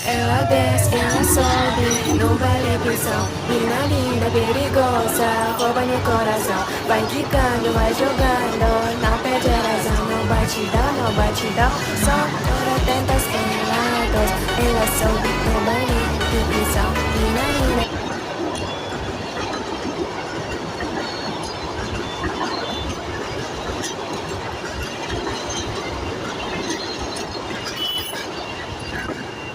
Ela desce, ela sobe, no baile pisão. Mina linda, perigosa, rouba no coração. Vai quicando, vai jogando, não perde a razão. No batidão, no batidão, só por 80 toneladas. Ela sobe no baile de prisão. Mina linda.